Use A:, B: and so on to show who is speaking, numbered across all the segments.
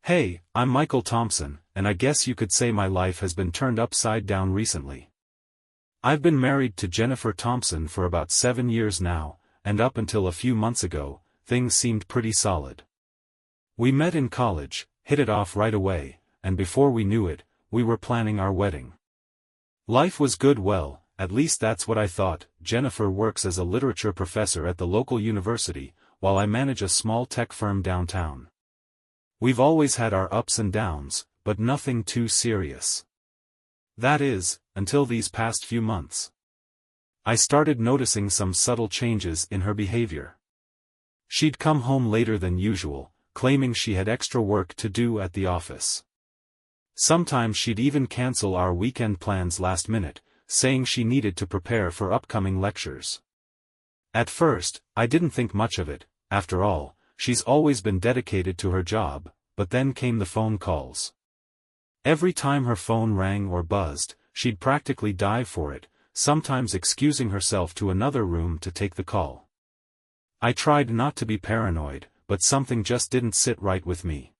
A: Hey, I'm Michael Thompson, and I guess you could say my life has been turned upside down recently. I've been married to Jennifer Thompson for about 7 years now, and up until a few months ago, things seemed pretty solid. We met in college, hit it off right away, and before we knew it, we were planning our wedding. Life was good, well, at least that's what I thought. Jennifer works as a literature professor at the local university, while I manage a small tech firm downtown. We've always had our ups and downs, but nothing too serious. That is, until these past few months. I started noticing some subtle changes in her behavior. She'd come home later than usual, claiming she had extra work to do at the office. Sometimes she'd even cancel our weekend plans last minute, saying she needed to prepare for upcoming lectures. At first, I didn't think much of it. After all, she's always been dedicated to her job, but then came the phone calls. Every time her phone rang or buzzed, she'd practically dive for it, sometimes excusing herself to another room to take the call. I tried not to be paranoid, but something just didn't sit right with me.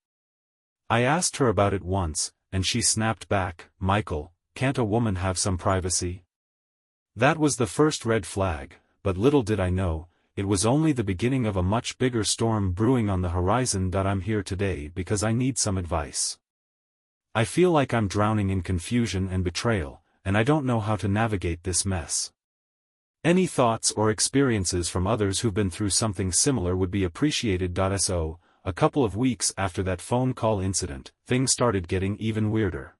A: I asked her about it once, and she snapped back, "Michael, can't a woman have some privacy?" That was the first red flag, but little did I know, it was only the beginning of a much bigger storm brewing on the horizon. I'm here today because I need some advice. I feel like I'm drowning in confusion and betrayal, and I don't know how to navigate this mess. Any thoughts or experiences from others who've been through something similar would be appreciated. So, a couple of weeks after that phone call incident, things started getting even weirder.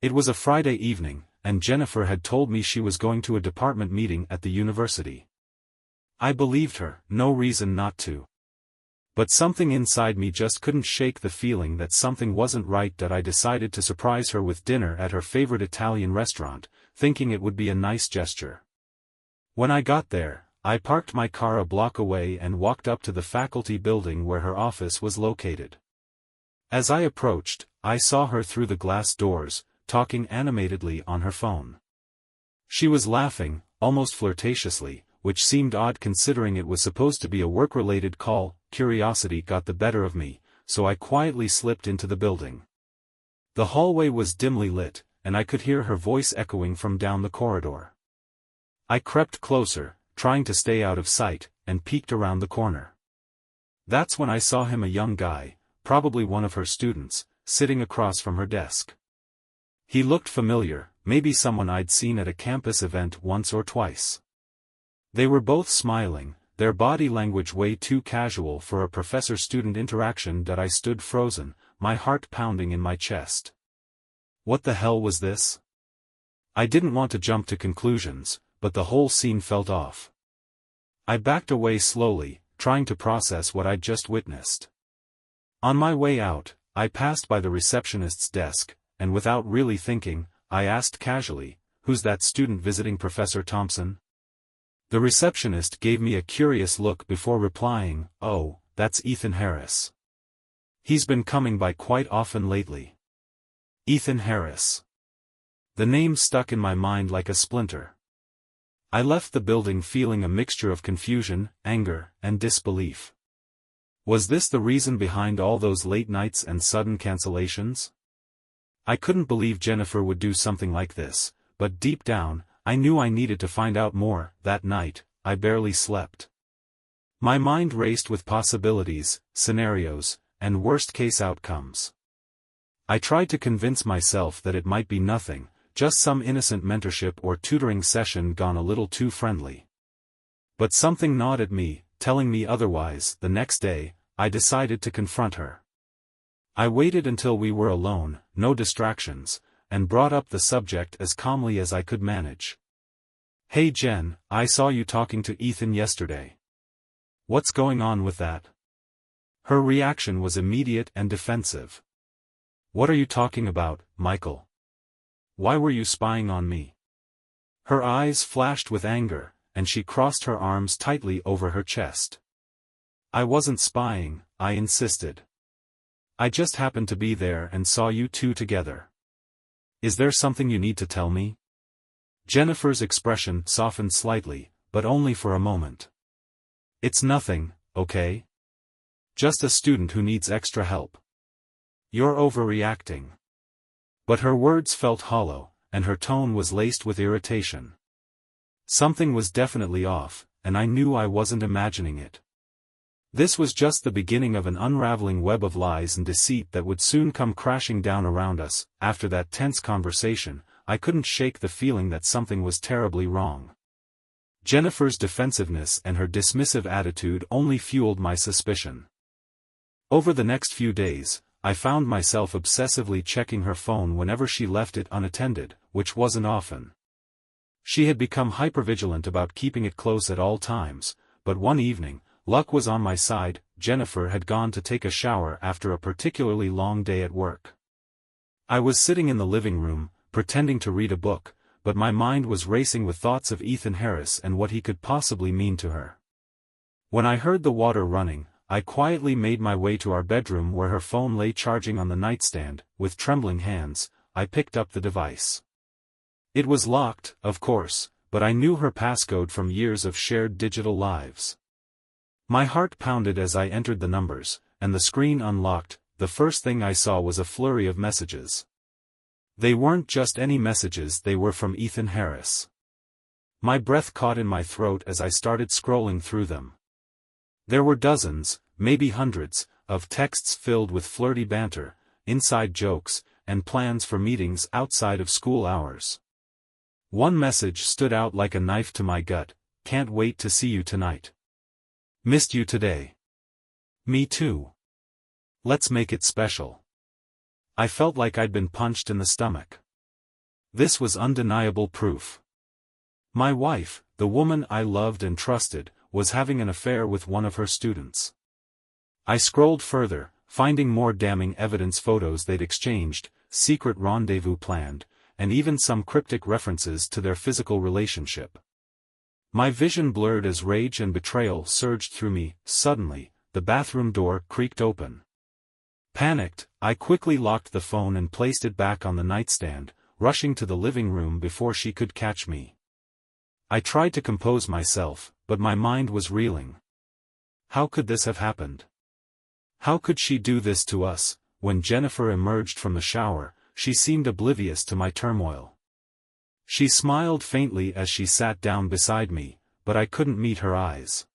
A: It was a Friday evening, and Jennifer had told me she was going to a department meeting at the university. I believed her, no reason not to. But something inside me just couldn't shake the feeling that something wasn't right. I decided to surprise her with dinner at her favorite Italian restaurant, thinking it would be a nice gesture. When I got there, I parked my car a block away and walked up to the faculty building where her office was located. As I approached, I saw her through the glass doors, talking animatedly on her phone. She was laughing, almost flirtatiously, which seemed odd considering it was supposed to be a work-related call. Curiosity got the better of me, so I quietly slipped into the building. The hallway was dimly lit, and I could hear her voice echoing from down the corridor. I crept closer, trying to stay out of sight, and peeked around the corner. That's when I saw him, a young guy, probably one of her students, sitting across from her desk. He looked familiar, maybe someone I'd seen at a campus event once or twice. They were both smiling, their body language way too casual for a professor-student interaction. I stood frozen, my heart pounding in my chest. What the hell was this? I didn't want to jump to conclusions, but the whole scene felt off. I backed away slowly, trying to process what I'd just witnessed. On my way out, I passed by the receptionist's desk, and without really thinking, I asked casually, "Who's that student visiting Professor Thompson?" The receptionist gave me a curious look before replying, "Oh, that's Ethan Harris. He's been coming by quite often lately." Ethan Harris. The name stuck in my mind like a splinter. I left the building feeling a mixture of confusion, anger, and disbelief. Was this the reason behind all those late nights and sudden cancellations? I couldn't believe Jennifer would do something like this, but deep down, I knew I needed to find out more. That night, I barely slept. My mind raced with possibilities, scenarios, and worst-case outcomes. I tried to convince myself that it might be nothing, just some innocent mentorship or tutoring session gone a little too friendly. But something gnawed at me, telling me otherwise. The next day, I decided to confront her. I waited until we were alone, no distractions, and brought up the subject as calmly as I could manage. "Hey Jen, I saw you talking to Ethan yesterday. What's going on with that?" Her reaction was immediate and defensive. "What are you talking about, Michael? Why were you spying on me?" Her eyes flashed with anger, and she crossed her arms tightly over her chest. "I wasn't spying," I insisted. "I just happened to be there and saw you two together. Is there something you need to tell me?" Jennifer's expression softened slightly, but only for a moment. "It's nothing, okay? Just a student who needs extra help." You're overreacting. But her words felt hollow, and her tone was laced with irritation. Something was definitely off, and I knew I wasn't imagining it. This was just the beginning of an unraveling web of lies and deceit that would soon come crashing down around us. After that tense conversation, I couldn't shake the feeling that something was terribly wrong. Jennifer's defensiveness and her dismissive attitude only fueled my suspicion. Over the next few days, I found myself obsessively checking her phone whenever she left it unattended, which wasn't often. She had become hypervigilant about keeping it close at all times, but one evening, luck was on my side. Jennifer had gone to take a shower after a particularly long day at work. I was sitting in the living room, pretending to read a book, but my mind was racing with thoughts of Ethan Harris and what he could possibly mean to her. When I heard the water running, I quietly made my way to our bedroom where her phone lay charging on the nightstand. With trembling hands, I picked up the device. It was locked, of course, but I knew her passcode from years of shared digital lives. My heart pounded as I entered the numbers, and the screen unlocked. The first thing I saw was a flurry of messages. They weren't just any messages, they were from Ethan Harris. My breath caught in my throat as I started scrolling through them. There were dozens, maybe hundreds, of texts filled with flirty banter, inside jokes, and plans for meetings outside of school hours. One message stood out like a knife to my gut: "Can't wait to see you tonight. Missed you today." Me too. Let's make it special. I felt like I'd been punched in the stomach. This was undeniable proof. My wife, the woman I loved and trusted, was having an affair with one of her students. I scrolled further, finding more damning evidence: photos they'd exchanged, secret rendezvous planned, and even some cryptic references to their physical relationship. My vision blurred as rage and betrayal surged through me. Suddenly, the bathroom door creaked open. Panicked, I quickly locked the phone and placed it back on the nightstand, rushing to the living room before she could catch me. I tried to compose myself, but my mind was reeling. How could this have happened? How could she do this to us? When Jennifer emerged from the shower, she seemed oblivious to my turmoil. She smiled faintly as she sat down beside me, but I couldn't meet her eyes.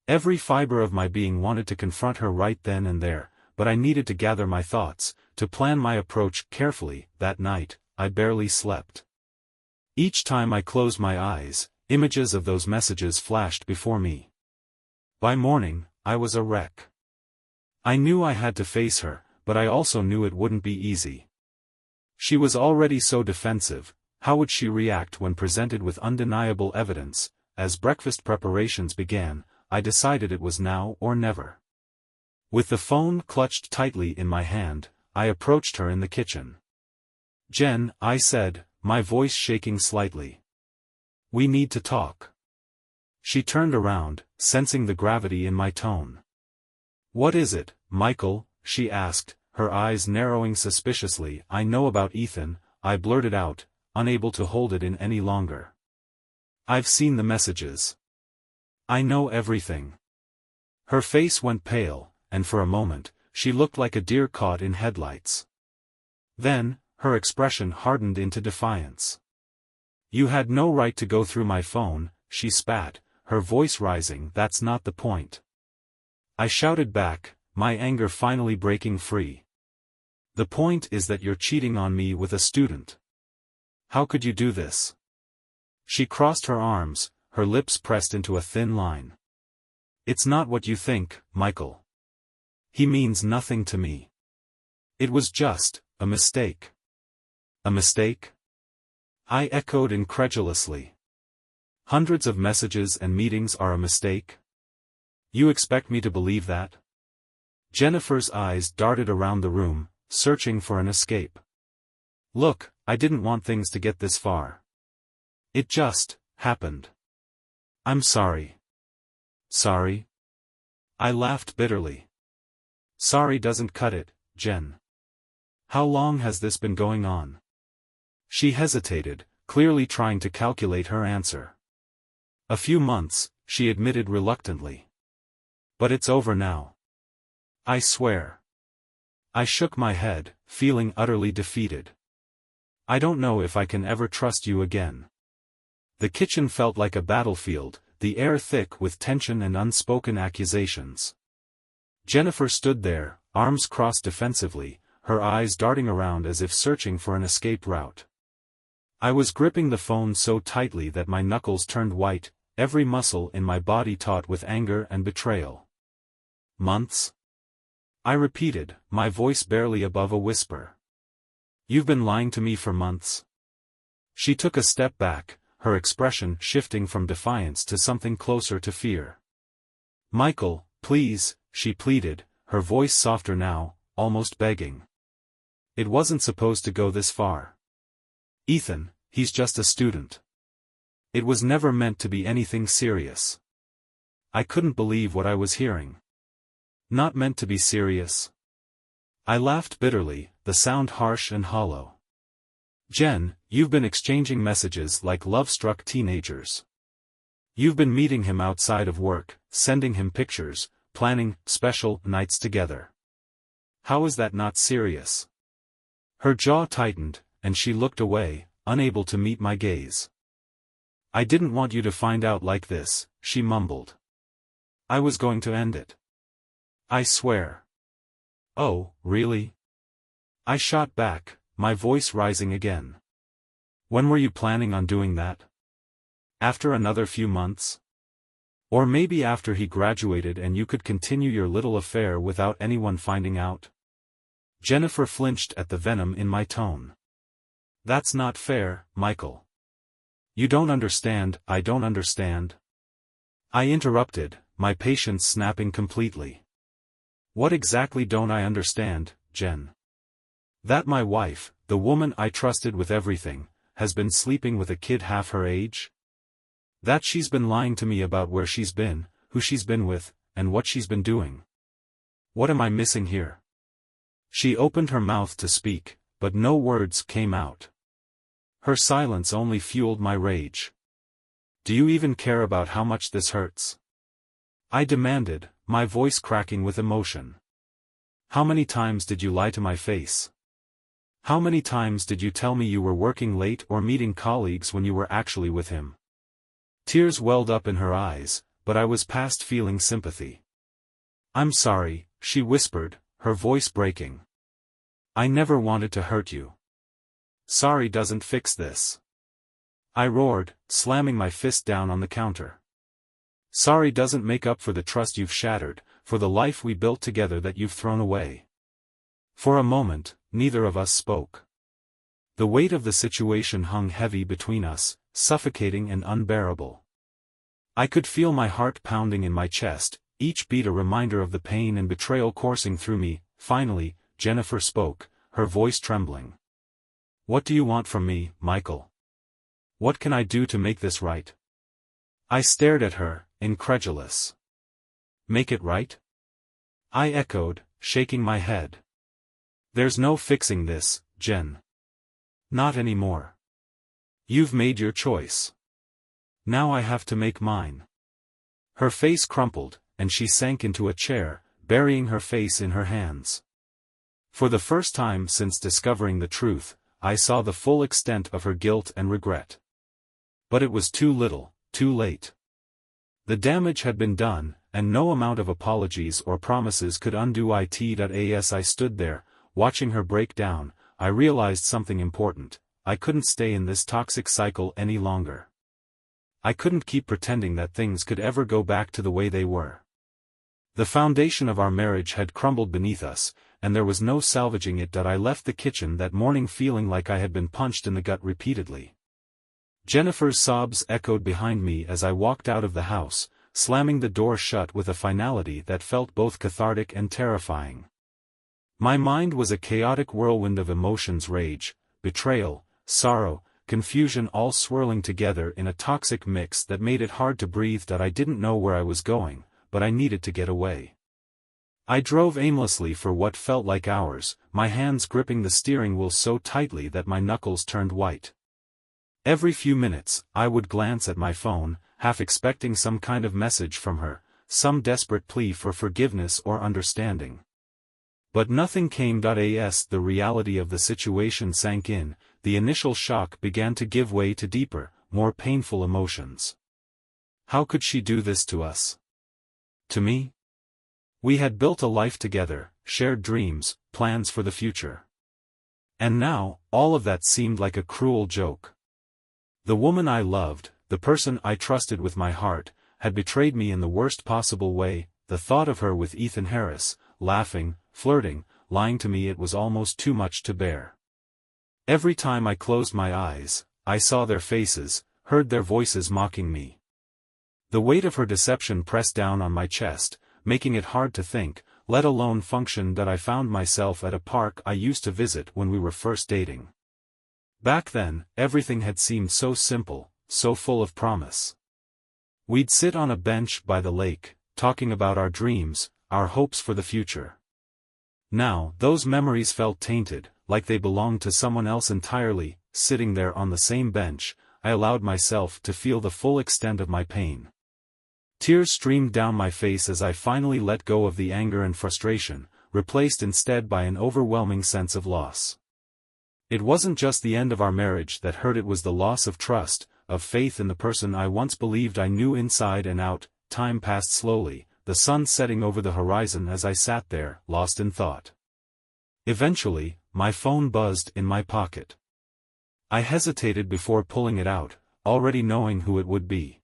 A: Every fiber of my being wanted to confront her right then and there, but I needed to gather my thoughts, to plan my approach carefully. That night, I barely slept. Each time I closed my eyes, images of those messages flashed before me. By morning, I was a wreck. I knew I had to face her, but I also knew it wouldn't be easy. She was already so defensive. How would she react when presented with undeniable evidence? As breakfast preparations began, I decided it was now or never. With the phone clutched tightly in my hand, I approached her in the kitchen. "Jen," I said, my voice shaking slightly. "We need to talk." She turned around, sensing the gravity in my tone. "What is it, Michael?" she asked, her eyes narrowing suspiciously. "I know about Ethan," I blurted out, unable to hold it in any longer. "I've seen the messages. I know everything." Her face went pale, and for a moment, she looked like a deer caught in headlights. Then, her expression hardened into defiance. "You had no right to go through my phone," she spat, her voice rising. "That's not the point." I shouted back, my anger finally breaking free. "The point is that you're cheating on me with a student. How could you do this?" She crossed her arms, her lips pressed into a thin line. "It's not what you think, Michael. He means nothing to me. It was just a mistake." "A mistake?" I echoed incredulously. "Hundreds of messages and meetings are a mistake? You expect me to believe that?" Jennifer's eyes darted around the room, searching for an escape. "Look, I didn't want things to get this far. It just happened. I'm sorry." "Sorry?" I laughed bitterly. "Sorry doesn't cut it, Jen. How long has this been going on?" She hesitated, clearly trying to calculate her answer. "A few months," she admitted reluctantly. "But it's over now. I swear." I shook my head, feeling utterly defeated. I don't know if I can ever trust you again. The kitchen felt like a battlefield, the air thick with tension and unspoken accusations. Jennifer stood there, arms crossed defensively, her eyes darting around as if searching for an escape route. I was gripping the phone so tightly that my knuckles turned white, every muscle in my body taut with anger and betrayal. Months? I repeated, my voice barely above a whisper. You've been lying to me for months. She took a step back, her expression shifting from defiance to something closer to fear. Michael, please, she pleaded, her voice softer now, almost begging. It wasn't supposed to go this far. Ethan, he's just a student. It was never meant to be anything serious. I couldn't believe what I was hearing. Not meant to be serious. I laughed bitterly, the sound harsh and hollow. Jen, you've been exchanging messages like love-struck teenagers. You've been meeting him outside of work, sending him pictures, planning special nights together. How is that not serious? Her jaw tightened, and she looked away, unable to meet my gaze. I didn't want you to find out like this, she mumbled. I was going to end it. I swear. Oh, really? I shot back, my voice rising again. When were you planning on doing that? After another few months? Or maybe after he graduated and you could continue your little affair without anyone finding out? Jennifer flinched at the venom in my tone. That's not fair, Michael. You don't understand, I don't understand. I interrupted, my patience snapping completely. What exactly don't I understand, Jen? That my wife, the woman I trusted with everything, has been sleeping with a kid half her age? That she's been lying to me about where she's been, who she's been with, and what she's been doing? What am I missing here? She opened her mouth to speak, but no words came out. Her silence only fueled my rage. Do you even care about how much this hurts? I demanded, my voice cracking with emotion. How many times did you lie to my face? How many times did you tell me you were working late or meeting colleagues when you were actually with him? Tears welled up in her eyes, but I was past feeling sympathy. I'm sorry, she whispered, her voice breaking. I never wanted to hurt you. Sorry doesn't fix this. I roared, slamming my fist down on the counter. Sorry doesn't make up for the trust you've shattered, for the life we built together that you've thrown away. For a moment, neither of us spoke. The weight of the situation hung heavy between us, suffocating and unbearable. I could feel my heart pounding in my chest, each beat a reminder of the pain and betrayal coursing through me. Finally, Jennifer spoke, her voice trembling. What do you want from me, Michael? What can I do to make this right? I stared at her, incredulous. Make it right? I echoed, shaking my head. There's no fixing this, Jen. Not anymore. You've made your choice. Now I have to make mine. Her face crumpled, and she sank into a chair, burying her face in her hands. For the first time since discovering the truth, I saw the full extent of her guilt and regret. But it was too little, too late. The damage had been done, and no amount of apologies or promises could undo it. As I stood there, watching her break down, I realized something important. I couldn't stay in this toxic cycle any longer. I couldn't keep pretending that things could ever go back to the way they were. The foundation of our marriage had crumbled beneath us, and there was no salvaging it. I left the kitchen that morning feeling like I had been punched in the gut repeatedly. Jennifer's sobs echoed behind me as I walked out of the house, slamming the door shut with a finality that felt both cathartic and terrifying. My mind was a chaotic whirlwind of emotions: rage, betrayal, sorrow, confusion, all swirling together in a toxic mix that made it hard to breathe. I didn't know where I was going, but I needed to get away. I drove aimlessly for what felt like hours, my hands gripping the steering wheel so tightly that my knuckles turned white. Every few minutes, I would glance at my phone, half expecting some kind of message from her, some desperate plea for forgiveness or understanding. But nothing came. As the reality of the situation sank in, the initial shock began to give way to deeper, more painful emotions. How could she do this to us? To me? We had built a life together, shared dreams, plans for the future. And now, all of that seemed like a cruel joke. The woman I loved, the person I trusted with my heart, had betrayed me in the worst possible way. The thought of her with Ethan Harris, laughing, flirting, lying to me, it was almost too much to bear. Every time I closed my eyes, I saw their faces, heard their voices mocking me. The weight of her deception pressed down on my chest, making it hard to think, let alone function. I found myself at a park I used to visit when we were first dating. Back then, everything had seemed so simple, so full of promise. We'd sit on a bench by the lake, talking about our dreams, our hopes for the future. Now, those memories felt tainted, like they belonged to someone else entirely. Sitting there on the same bench, I allowed myself to feel the full extent of my pain. Tears streamed down my face as I finally let go of the anger and frustration, replaced instead by an overwhelming sense of loss. It wasn't just the end of our marriage that hurt, it was the loss of trust, of faith in the person I once believed I knew inside and out. Time passed slowly, the sun setting over the horizon as I sat there, lost in thought. Eventually, my phone buzzed in my pocket. I hesitated before pulling it out, already knowing who it would be.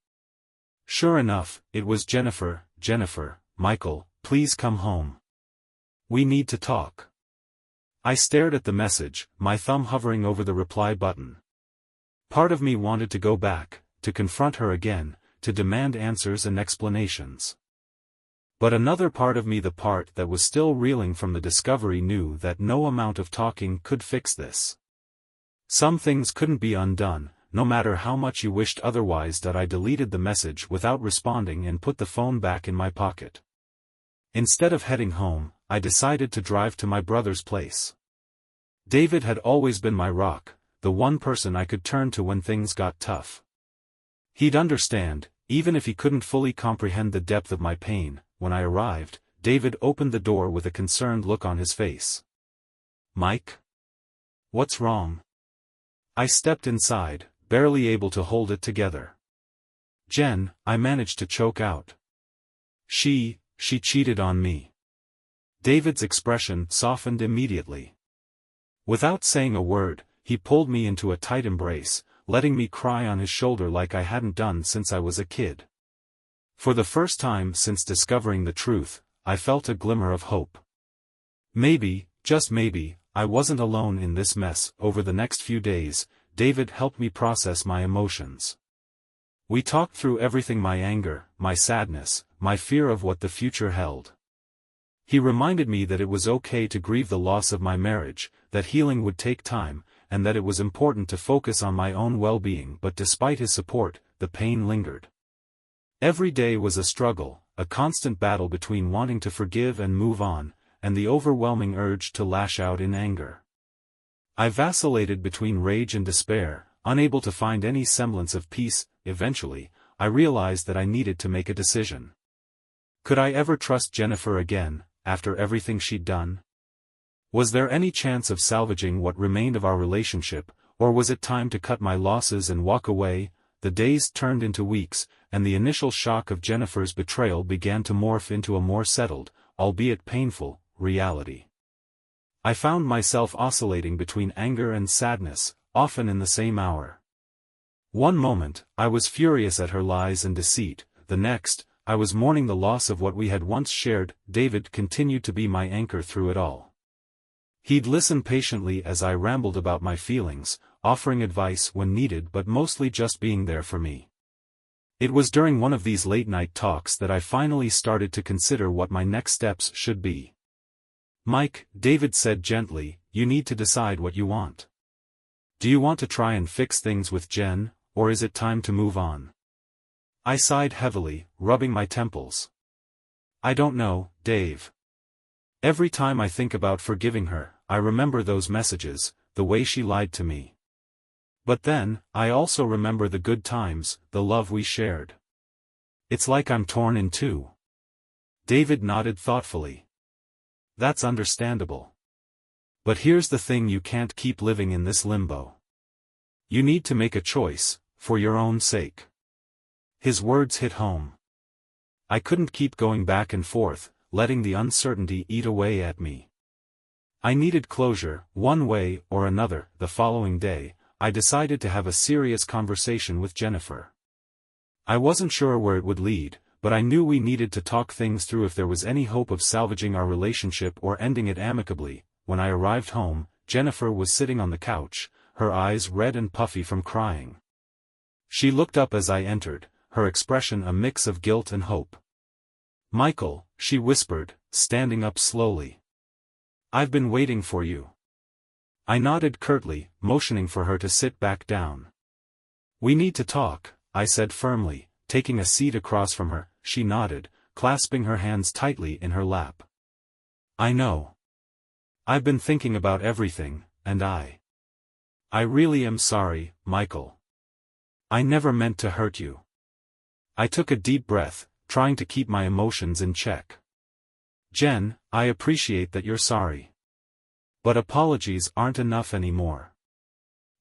A: Sure enough, it was Jennifer. Jennifer, Michael, please come home. We need to talk. I stared at the message, my thumb hovering over the reply button. Part of me wanted to go back, to confront her again, to demand answers and explanations. But another part of me, the part that was still reeling from the discovery, knew that no amount of talking could fix this. Some things couldn't be undone, no matter how much you wished otherwise. I deleted the message without responding and put the phone back in my pocket. Instead of heading home, I decided to drive to my brother's place. David had always been my rock, the one person I could turn to when things got tough. He'd understand, even if he couldn't fully comprehend the depth of my pain. When I arrived, David opened the door with a concerned look on his face. "Mike? What's wrong?" I stepped inside, barely able to hold it together. "Jen," I managed to choke out. She cheated on me." David's expression softened immediately. Without saying a word, he pulled me into a tight embrace, letting me cry on his shoulder like I hadn't done since I was a kid. For the first time since discovering the truth, I felt a glimmer of hope. Maybe, just maybe, I wasn't alone in this mess. Over the next few days, David helped me process my emotions. We talked through everything: my anger, my sadness, my fear of what the future held. He reminded me that it was okay to grieve the loss of my marriage, that healing would take time, and that it was important to focus on my own well-being. But despite his support, the pain lingered. Every day was a struggle, a constant battle between wanting to forgive and move on, and the overwhelming urge to lash out in anger. I vacillated between rage and despair, unable to find any semblance of peace. Eventually, I realized that I needed to make a decision. Could I ever trust Jennifer again, after everything she'd done? Was there any chance of salvaging what remained of our relationship, or was it time to cut my losses and walk away? The days turned into weeks, and the initial shock of Jennifer's betrayal began to morph into a more settled, albeit painful, reality. I found myself oscillating between anger and sadness, often in the same hour. One moment, I was furious at her lies and deceit; the next, I was mourning the loss of what we had once shared. David continued to be my anchor through it all. He'd listen patiently as I rambled about my feelings, offering advice when needed but mostly just being there for me. It was during one of these late-night talks that I finally started to consider what my next steps should be. "Mike," David said gently, "you need to decide what you want. Do you want to try and fix things with Jen, or is it time to move on?" I sighed heavily, rubbing my temples. "I don't know, Dave. Every time I think about forgiving her, I remember those messages, the way she lied to me. But then, I also remember the good times, the love we shared. It's like I'm torn in two." David nodded thoughtfully. That's understandable. But here's the thing, you can't keep living in this limbo. You need to make a choice, for your own sake. His words hit home. I couldn't keep going back and forth, letting the uncertainty eat away at me. I needed closure, one way or another. The following day, I decided to have a serious conversation with Jennifer. I wasn't sure where it would lead, but I knew we needed to talk things through if there was any hope of salvaging our relationship or ending it amicably. When I arrived home, Jennifer was sitting on the couch, her eyes red and puffy from crying. She looked up as I entered, her expression a mix of guilt and hope. "Michael," she whispered, standing up slowly. "I've been waiting for you." I nodded curtly, motioning for her to sit back down. "We need to talk," I said firmly, taking a seat across from her. She nodded, clasping her hands tightly in her lap. "I know. I've been thinking about everything, and I really am sorry, Michael. I never meant to hurt you." I took a deep breath, trying to keep my emotions in check. "Jen, I appreciate that you're sorry. But apologies aren't enough anymore.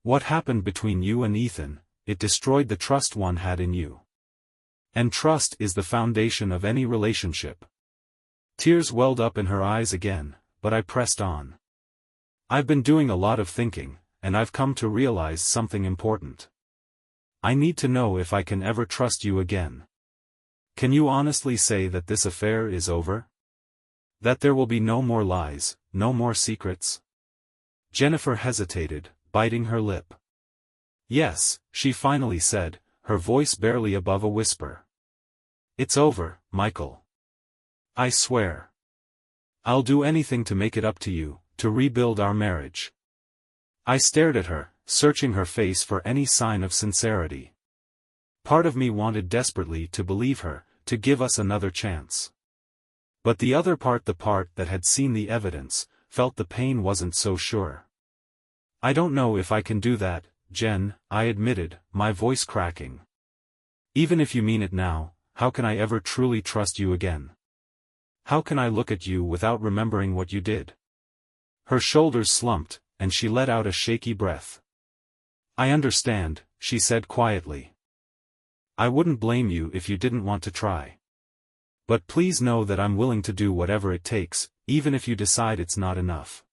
A: What happened between you and Ethan, it destroyed the trust one had in you. And trust is the foundation of any relationship." Tears welled up in her eyes again, but I pressed on. "I've been doing a lot of thinking, and I've come to realize something important. I need to know if I can ever trust you again. Can you honestly say that this affair is over? That there will be no more lies, no more secrets?" Jennifer hesitated, biting her lip. "Yes," she finally said, her voice barely above a whisper. "It's over, Michael. I swear. I'll do anything to make it up to you, to rebuild our marriage." I stared at her, searching her face for any sign of sincerity. Part of me wanted desperately to believe her, to give us another chance. But the other part, the part that had seen the evidence, felt the pain wasn't so sure. "I don't know if I can do that, Jen," I admitted, my voice cracking. "Even if you mean it now, how can I ever truly trust you again? How can I look at you without remembering what you did?" Her shoulders slumped, and she let out a shaky breath. "I understand," she said quietly. "I wouldn't blame you if you didn't want to try. But please know that I'm willing to do whatever it takes, even if you decide it's not enough."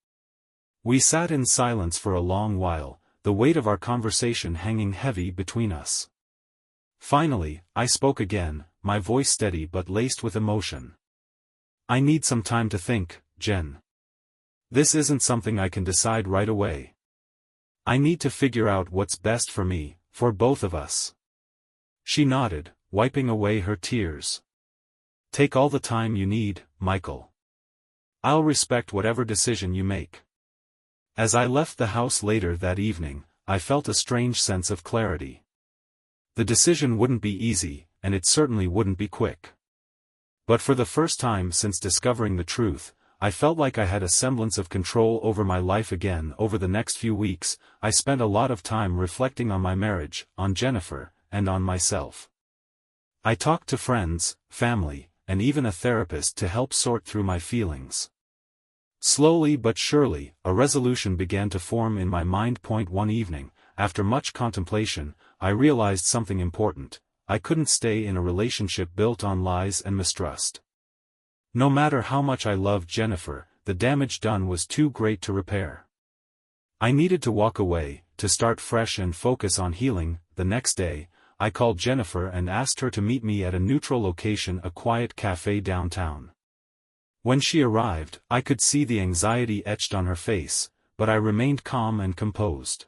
A: We sat in silence for a long while, the weight of our conversation hanging heavy between us. Finally, I spoke again, my voice steady but laced with emotion. "I need some time to think, Jen. This isn't something I can decide right away. I need to figure out what's best for me, for both of us." She nodded, wiping away her tears. "Take all the time you need, Michael. I'll respect whatever decision you make." As I left the house later that evening, I felt a strange sense of clarity. The decision wouldn't be easy, and it certainly wouldn't be quick. But for the first time since discovering the truth, I felt like I had a semblance of control over my life again. Over the next few weeks, I spent a lot of time reflecting on my marriage, on Jennifer, and on myself. I talked to friends, family, and even a therapist to help sort through my feelings. Slowly but surely, a resolution began to form in my mind. One evening, after much contemplation, I realized something important. I couldn't stay in a relationship built on lies and mistrust. No matter how much I loved Jennifer, the damage done was too great to repair. I needed to walk away, to start fresh and focus on healing. The next day, I called Jennifer and asked her to meet me at a neutral location, a quiet cafe downtown. When she arrived, I could see the anxiety etched on her face, but I remained calm and composed.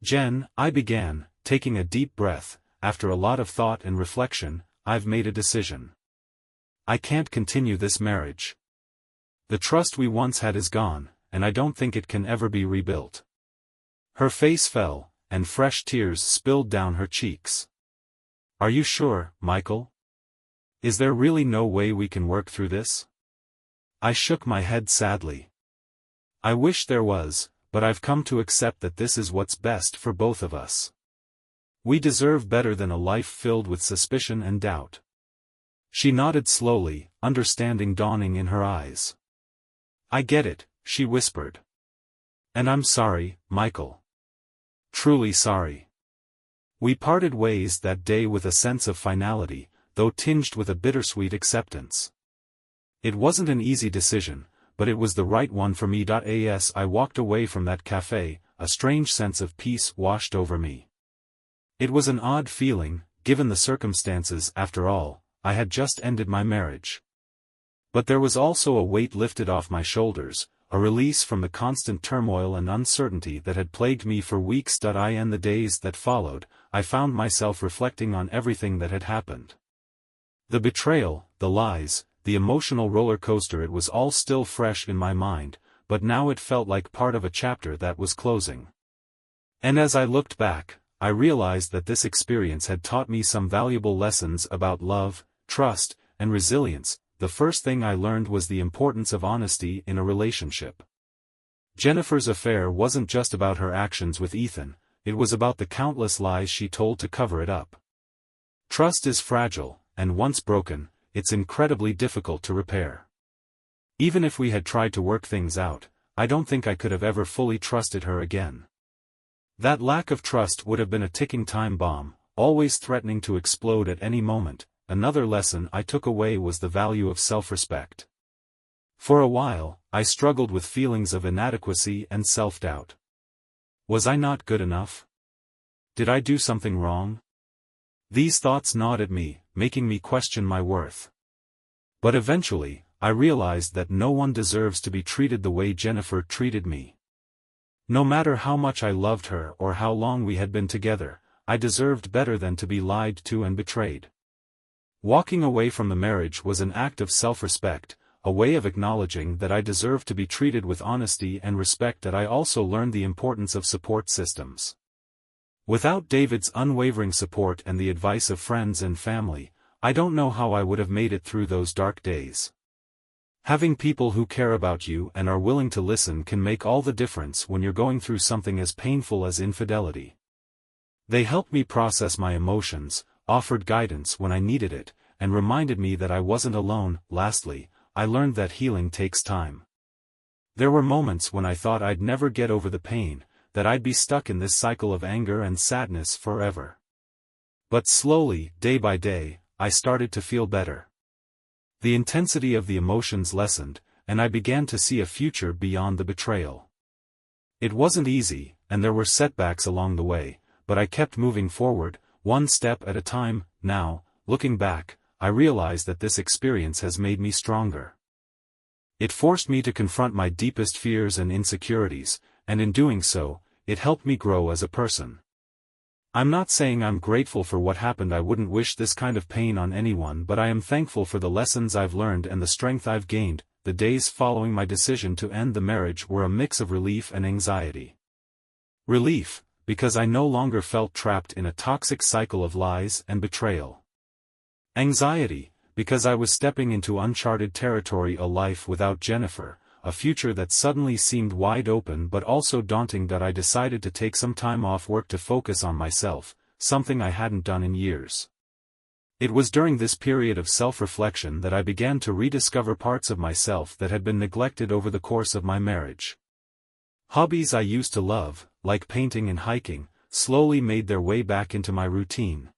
A: "Jen," I began, taking a deep breath, "after a lot of thought and reflection, I've made a decision. I can't continue this marriage. The trust we once had is gone, and I don't think it can ever be rebuilt." Her face fell, and fresh tears spilled down her cheeks. "Are you sure, Michael? Is there really no way we can work through this?" I shook my head sadly. "I wish there was, but I've come to accept that this is what's best for both of us. We deserve better than a life filled with suspicion and doubt." She nodded slowly, understanding dawning in her eyes. "I get it," she whispered. "And I'm sorry, Michael. Truly sorry." We parted ways that day with a sense of finality, though tinged with a bittersweet acceptance. It wasn't an easy decision, but it was the right one for me. As I walked away from that cafe, a strange sense of peace washed over me. It was an odd feeling, given the circumstances. After all, I had just ended my marriage. But there was also a weight lifted off my shoulders, a release from the constant turmoil and uncertainty that had plagued me for weeks. In the days that followed, I found myself reflecting on everything that had happened. The betrayal, the lies, the emotional roller coaster. It was all still fresh in my mind, but now it felt like part of a chapter that was closing. And as I looked back, I realized that this experience had taught me some valuable lessons about love, trust, and resilience. The first thing I learned was the importance of honesty in a relationship. Jennifer's affair wasn't just about her actions with Ethan, it was about the countless lies she told to cover it up. Trust is fragile, and once broken, it's incredibly difficult to repair. Even if we had tried to work things out, I don't think I could have ever fully trusted her again. That lack of trust would have been a ticking time bomb, always threatening to explode at any moment. Another lesson I took away was the value of self-respect. For a while, I struggled with feelings of inadequacy and self-doubt. Was I not good enough? Did I do something wrong? These thoughts gnawed at me, making me question my worth. But eventually, I realized that no one deserves to be treated the way Jennifer treated me. No matter how much I loved her or how long we had been together, I deserved better than to be lied to and betrayed. Walking away from the marriage was an act of self-respect, a way of acknowledging that I deserved to be treated with honesty and respect. That I also learned the importance of support systems. Without David's unwavering support and the advice of friends and family, I don't know how I would have made it through those dark days. Having people who care about you and are willing to listen can make all the difference when you're going through something as painful as infidelity. They helped me process my emotions, offered guidance when I needed it, and reminded me that I wasn't alone. Lastly, I learned that healing takes time. There were moments when I thought I'd never get over the pain, that I'd be stuck in this cycle of anger and sadness forever. But slowly, day by day, I started to feel better. The intensity of the emotions lessened, and I began to see a future beyond the betrayal. It wasn't easy, and there were setbacks along the way, but I kept moving forward, one step at a time. Now, looking back, I realize that this experience has made me stronger. It forced me to confront my deepest fears and insecurities, and in doing so, it helped me grow as a person. I'm not saying I'm grateful for what happened. I wouldn't wish this kind of pain on anyone, but I am thankful for the lessons I've learned and the strength I've gained. The days following my decision to end the marriage were a mix of relief and anxiety. Relief, because I no longer felt trapped in a toxic cycle of lies and betrayal. Anxiety, because I was stepping into uncharted territory, a life without Jennifer, a future that suddenly seemed wide open but also daunting. I decided to take some time off work to focus on myself, something I hadn't done in years. It was during this period of self-reflection that I began to rediscover parts of myself that had been neglected over the course of my marriage. Hobbies I used to love, like painting and hiking, slowly made their way back into my routine.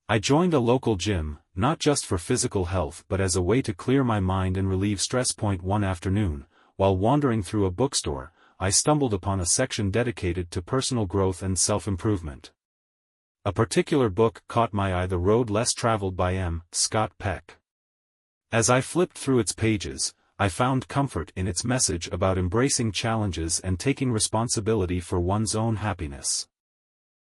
A: I joined a local gym, not just for physical health but as a way to clear my mind and relieve stress. One afternoon, while wandering through a bookstore, I stumbled upon a section dedicated to personal growth and self-improvement. A particular book caught my eye, The Road Less Traveled by M. Scott Peck. As I flipped through its pages, I found comfort in its message about embracing challenges and taking responsibility for one's own happiness.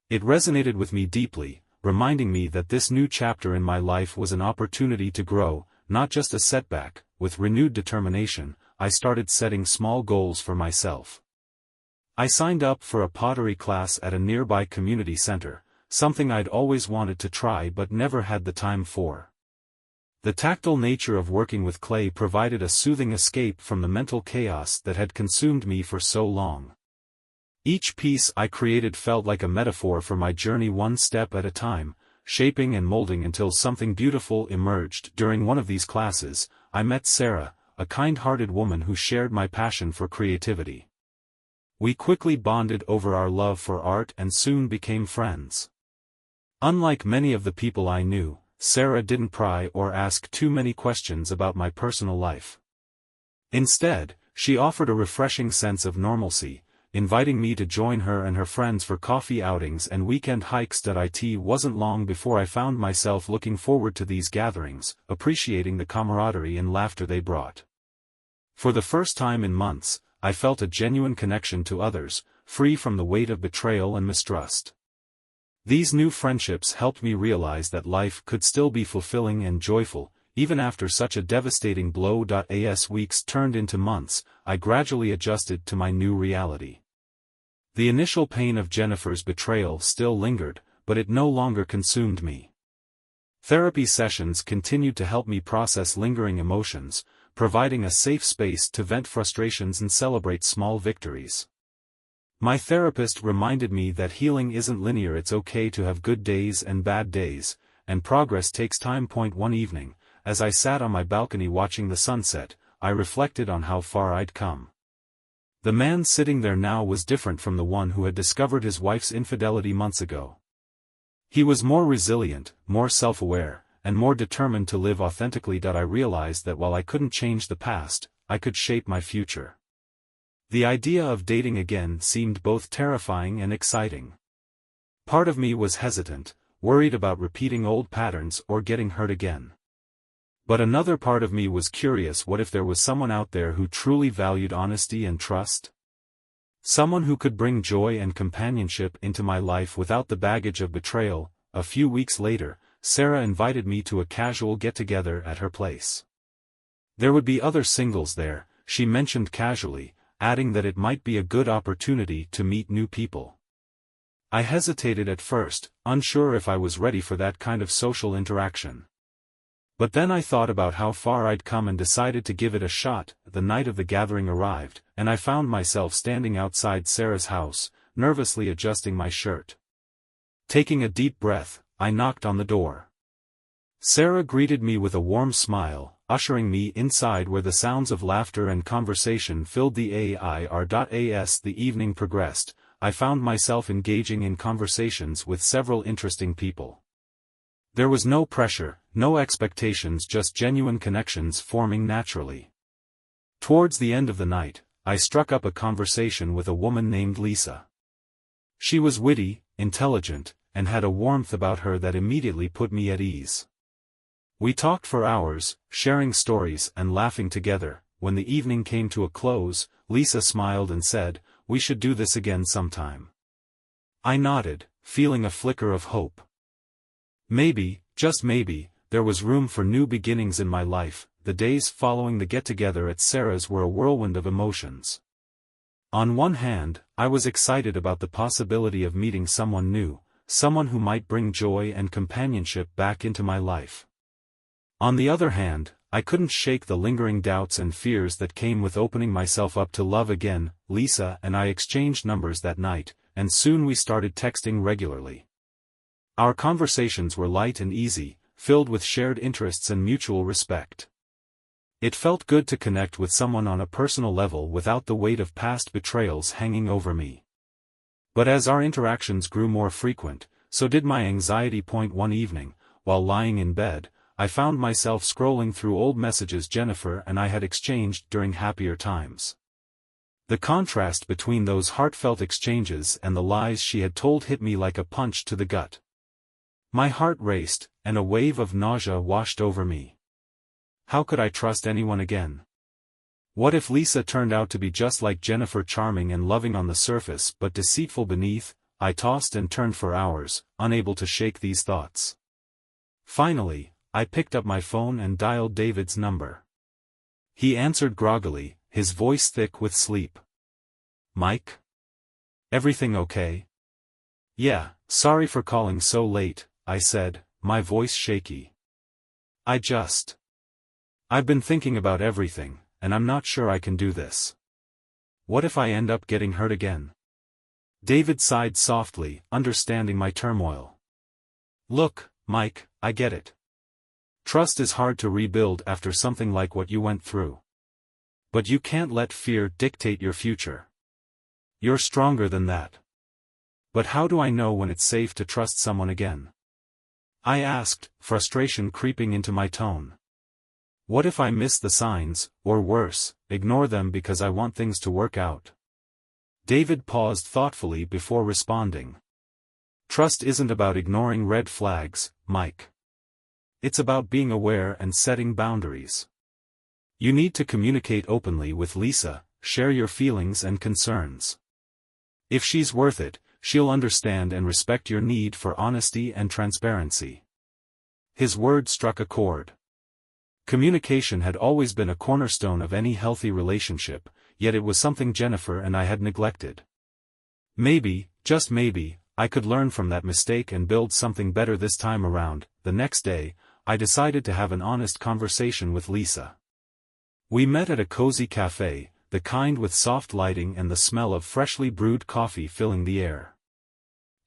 A: It resonated with me deeply, reminding me that this new chapter in my life was an opportunity to grow, not just a setback. With renewed determination, I started setting small goals for myself. I signed up for a pottery class at a nearby community center, something I'd always wanted to try but never had the time for. The tactile nature of working with clay provided a soothing escape from the mental chaos that had consumed me for so long. Each piece I created felt like a metaphor for my journey, one step at a time, shaping and molding until something beautiful emerged. During one of these classes, I met Sarah, a kind-hearted woman who shared my passion for creativity. We quickly bonded over our love for art and soon became friends. Unlike many of the people I knew, Sarah didn't pry or ask too many questions about my personal life. Instead, she offered a refreshing sense of normalcy, inviting me to join her and her friends for coffee outings and weekend hikes. It wasn't long before I found myself looking forward to these gatherings, appreciating the camaraderie and laughter they brought. For the first time in months, I felt a genuine connection to others, free from the weight of betrayal and mistrust. These new friendships helped me realize that life could still be fulfilling and joyful, even after such a devastating blow. As weeks turned into months, I gradually adjusted to my new reality. The initial pain of Jennifer's betrayal still lingered, but it no longer consumed me. Therapy sessions continued to help me process lingering emotions, providing a safe space to vent frustrations and celebrate small victories. My therapist reminded me that healing isn't linear. It's okay to have good days and bad days, and progress takes time. One evening, as I sat on my balcony watching the sunset, I reflected on how far I'd come. The man sitting there now was different from the one who had discovered his wife's infidelity months ago. He was more resilient, more self-aware, and more determined to live authentically. I realized that while I couldn't change the past, I could shape my future. The idea of dating again seemed both terrifying and exciting. Part of me was hesitant, worried about repeating old patterns or getting hurt again. But another part of me was curious. What if there was someone out there who truly valued honesty and trust? Someone who could bring joy and companionship into my life without the baggage of betrayal. A few weeks later, Sarah invited me to a casual get-together at her place. There would be other singles there, she mentioned casually, adding that it might be a good opportunity to meet new people. I hesitated at first, unsure if I was ready for that kind of social interaction. But then I thought about how far I'd come and decided to give it a shot. The night of the gathering arrived, and I found myself standing outside Sarah's house, nervously adjusting my shirt. Taking a deep breath, I knocked on the door. Sarah greeted me with a warm smile, ushering me inside where the sounds of laughter and conversation filled the air. As the evening progressed, I found myself engaging in conversations with several interesting people. There was no pressure, no expectations, just genuine connections forming naturally. Towards the end of the night, I struck up a conversation with a woman named Lisa. She was witty, intelligent, and had a warmth about her that immediately put me at ease. We talked for hours, sharing stories and laughing together. When the evening came to a close, Lisa smiled and said, "We should do this again sometime." I nodded, feeling a flicker of hope. Maybe, just maybe, there was room for new beginnings in my life. The days following the get-together at Sarah's were a whirlwind of emotions. On one hand, I was excited about the possibility of meeting someone new, someone who might bring joy and companionship back into my life. On the other hand, I couldn't shake the lingering doubts and fears that came with opening myself up to love again. Lisa and I exchanged numbers that night, and soon we started texting regularly. Our conversations were light and easy, filled with shared interests and mutual respect. It felt good to connect with someone on a personal level without the weight of past betrayals hanging over me. But as our interactions grew more frequent, so did my anxiety. One evening, while lying in bed, I found myself scrolling through old messages Jennifer and I had exchanged during happier times. The contrast between those heartfelt exchanges and the lies she had told hit me like a punch to the gut. My heart raced, and a wave of nausea washed over me. How could I trust anyone again? What if Lisa turned out to be just like Jennifer, charming and loving on the surface but deceitful beneath? I tossed and turned for hours, unable to shake these thoughts. Finally, I picked up my phone and dialed David's number. He answered groggily, his voice thick with sleep. "Mike? Everything okay?" "Yeah, sorry for calling so late," I said, my voice shaky. I've been thinking about everything, and I'm not sure I can do this. What if I end up getting hurt again?" David sighed softly, understanding my turmoil. "Look, Mike, I get it. Trust is hard to rebuild after something like what you went through. But you can't let fear dictate your future. You're stronger than that. But how do I know when it's safe to trust someone again? I asked, frustration creeping into my tone. What if I miss the signs, or worse, ignore them because I want things to work out? David paused thoughtfully before responding. Trust isn't about ignoring red flags, Mike. It's about being aware and setting boundaries. You need to communicate openly with Lisa, share your feelings and concerns. If she's worth it, she'll understand and respect your need for honesty and transparency. His words struck a chord. Communication had always been a cornerstone of any healthy relationship, yet it was something Jennifer and I had neglected. Maybe, just maybe, I could learn from that mistake and build something better this time around. The next day, I decided to have an honest conversation with Lisa. We met at a cozy cafe, the kind with soft lighting and the smell of freshly brewed coffee filling the air.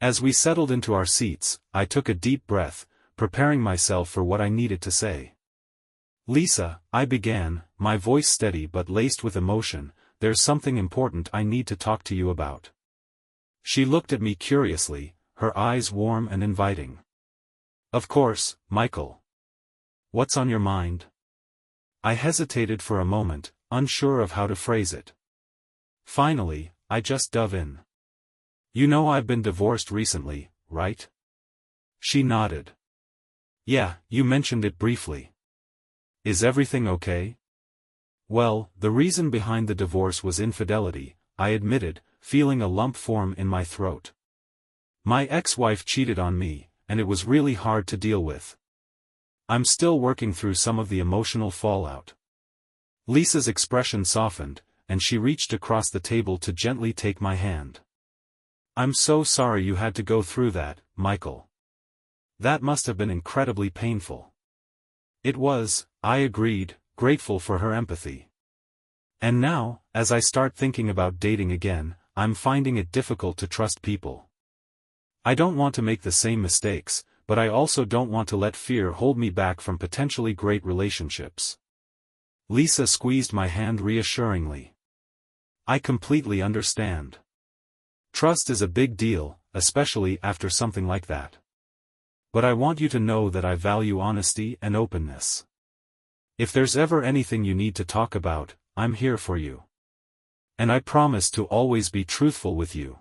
A: As we settled into our seats, I took a deep breath, preparing myself for what I needed to say. Lisa, I began, my voice steady but laced with emotion, there's something important I need to talk to you about. She looked at me curiously, her eyes warm and inviting. Of course, Michael. What's on your mind? I hesitated for a moment, unsure of how to phrase it. Finally, I just dove in. You know I've been divorced recently, right? She nodded. Yeah, you mentioned it briefly. Is everything okay? Well, the reason behind the divorce was infidelity, I admitted, feeling a lump form in my throat. My ex-wife cheated on me, and it was really hard to deal with. I'm still working through some of the emotional fallout. Lisa's expression softened, and she reached across the table to gently take my hand. I'm so sorry you had to go through that, Michael. That must have been incredibly painful. It was, I agreed, grateful for her empathy. And now, as I start thinking about dating again, I'm finding it difficult to trust people. I don't want to make the same mistakes, but I also don't want to let fear hold me back from potentially great relationships. Lisa squeezed my hand reassuringly. I completely understand. Trust is a big deal, especially after something like that. But I want you to know that I value honesty and openness. If there's ever anything you need to talk about, I'm here for you. And I promise to always be truthful with you.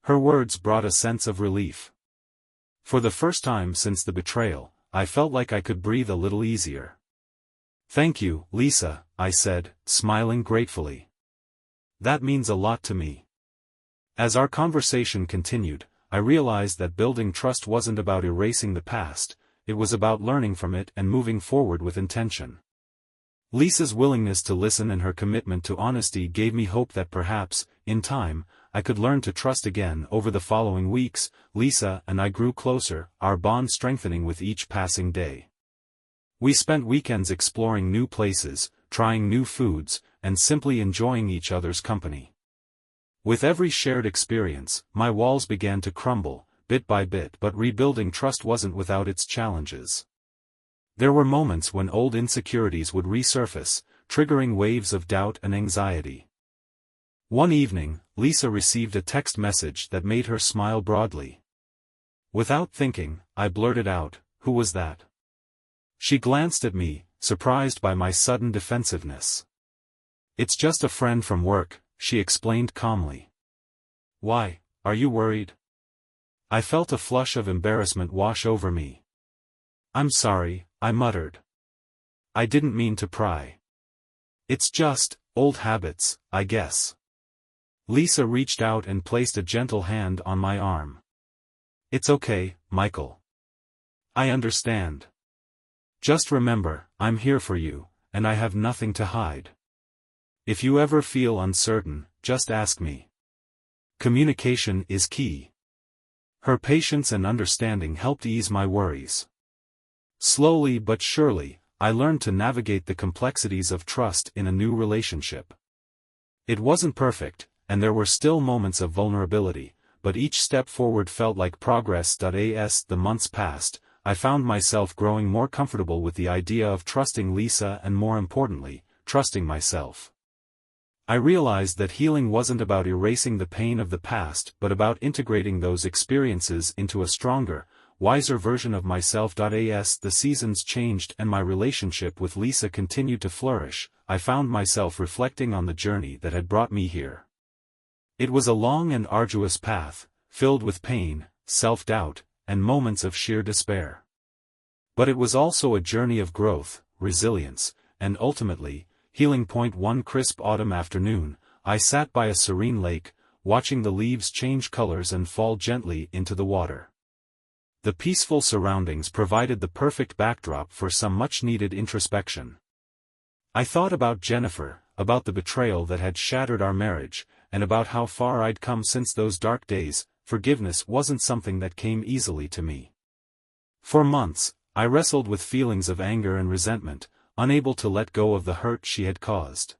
A: Her words brought a sense of relief. For the first time since the betrayal, I felt like I could breathe a little easier. Thank you, Lisa, I said, smiling gratefully. That means a lot to me. As our conversation continued, I realized that building trust wasn't about erasing the past, it was about learning from it and moving forward with intention. Lisa's willingness to listen and her commitment to honesty gave me hope that perhaps, in time, I could learn to trust again. Over the following weeks, Lisa and I grew closer, our bond strengthening with each passing day. We spent weekends exploring new places, trying new foods, and simply enjoying each other's company. With every shared experience, my walls began to crumble, bit by bit, but rebuilding trust wasn't without its challenges. There were moments when old insecurities would resurface, triggering waves of doubt and anxiety. One evening, Lisa received a text message that made her smile broadly. Without thinking, I blurted out, "Who was that?" She glanced at me, surprised by my sudden defensiveness. "It's just a friend from work," she explained calmly. "Why, are you worried?" I felt a flush of embarrassment wash over me. "I'm sorry," I muttered. "I didn't mean to pry. It's just, old habits, I guess." Lisa reached out and placed a gentle hand on my arm. "It's okay, Michael. I understand. Just remember, I'm here for you, and I have nothing to hide. If you ever feel uncertain, just ask me. Communication is key." Her patience and understanding helped ease my worries. Slowly but surely, I learned to navigate the complexities of trust in a new relationship. It wasn't perfect, and there were still moments of vulnerability, but each step forward felt like progress. As the months passed, I found myself growing more comfortable with the idea of trusting Lisa and, more importantly, trusting myself. I realized that healing wasn't about erasing the pain of the past but about integrating those experiences into a stronger, wiser version of myself. As the seasons changed and my relationship with Lisa continued to flourish, I found myself reflecting on the journey that had brought me here. It was a long and arduous path, filled with pain, self-doubt, and moments of sheer despair. But it was also a journey of growth, resilience, and ultimately, healing. One crisp autumn afternoon, I sat by a serene lake, watching the leaves change colors and fall gently into the water. The peaceful surroundings provided the perfect backdrop for some much-needed introspection. I thought about Jennifer, about the betrayal that had shattered our marriage, and about how far I'd come since those dark days. Forgiveness wasn't something that came easily to me. For months, I wrestled with feelings of anger and resentment, unable to let go of the hurt she had caused.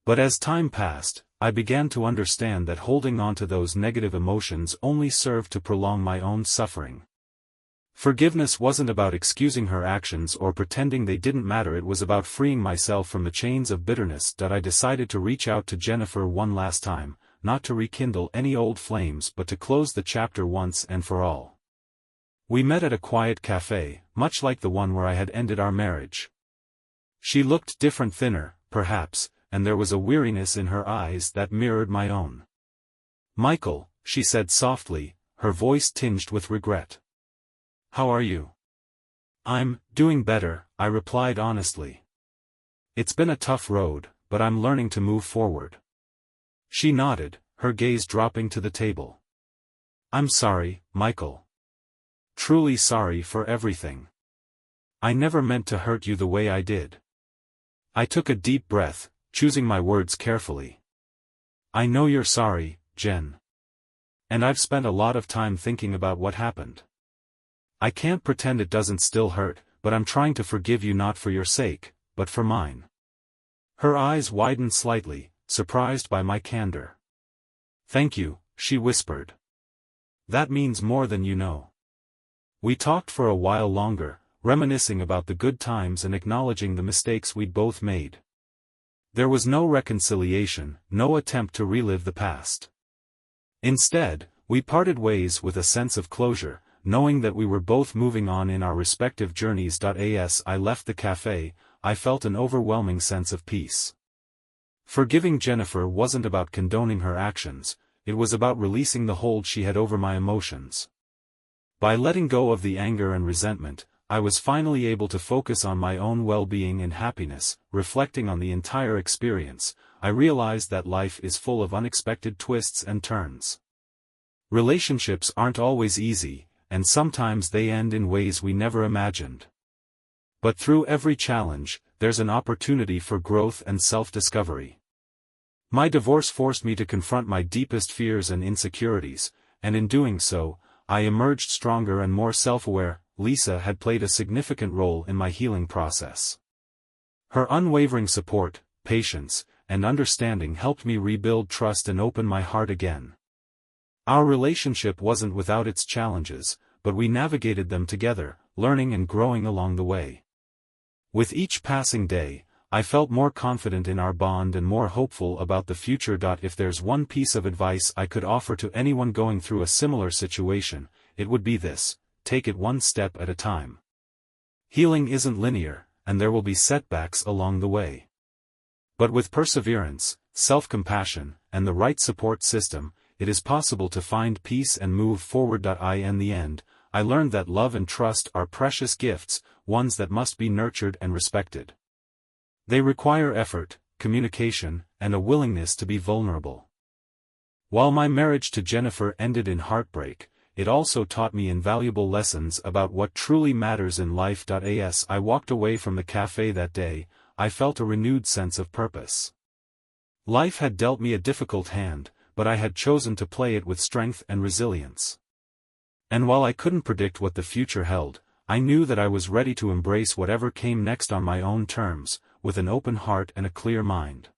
A: But as time passed, I began to understand that holding on to those negative emotions only served to prolong my own suffering. Forgiveness wasn't about excusing her actions or pretending they didn't matter. It was about freeing myself from the chains of bitterness. I decided to reach out to Jennifer one last time, not to rekindle any old flames but to close the chapter once and for all. We met at a quiet cafe, much like the one where I had ended our marriage. She looked different, thinner, perhaps, and there was a weariness in her eyes that mirrored my own. "Michael," she said softly, her voice tinged with regret. "How are you?" "I'm doing better," I replied honestly. "It's been a tough road, but I'm learning to move forward." She nodded, her gaze dropping to the table. "I'm sorry, Michael. Truly sorry for everything. I never meant to hurt you the way I did." I took a deep breath, choosing my words carefully. "I know you're sorry, Jen. And I've spent a lot of time thinking about what happened. I can't pretend it doesn't still hurt, but I'm trying to forgive you, not for your sake, but for mine." Her eyes widened slightly, surprised by my candor. "Thank you," she whispered. "That means more than you know." We talked for a while longer, reminiscing about the good times and acknowledging the mistakes we'd both made. There was no reconciliation, no attempt to relive the past. Instead, we parted ways with a sense of closure, knowing that we were both moving on in our respective journeys. As I left the cafe, I felt an overwhelming sense of peace. Forgiving Jennifer wasn't about condoning her actions, it was about releasing the hold she had over my emotions. By letting go of the anger and resentment, I was finally able to focus on my own well-being and happiness. Reflecting on the entire experience, I realized that life is full of unexpected twists and turns. Relationships aren't always easy, and sometimes they end in ways we never imagined. But through every challenge, there's an opportunity for growth and self-discovery. My divorce forced me to confront my deepest fears and insecurities, and in doing so, I emerged stronger and more self-aware. Lisa had played a significant role in my healing process. Her unwavering support, patience, and understanding helped me rebuild trust and open my heart again. Our relationship wasn't without its challenges, but we navigated them together, learning and growing along the way. With each passing day, I felt more confident in our bond and more hopeful about the future. If there's one piece of advice I could offer to anyone going through a similar situation, it would be this: take it one step at a time. Healing isn't linear, and there will be setbacks along the way. But with perseverance, self-compassion, and the right support system, it is possible to find peace and move forward. In the end, I learned that love and trust are precious gifts, ones that must be nurtured and respected. They require effort, communication, and a willingness to be vulnerable. While my marriage to Jennifer ended in heartbreak, it also taught me invaluable lessons about what truly matters in life. As I walked away from the cafe that day, I felt a renewed sense of purpose. Life had dealt me a difficult hand, but I had chosen to play it with strength and resilience. And while I couldn't predict what the future held, I knew that I was ready to embrace whatever came next on my own terms, with an open heart and a clear mind.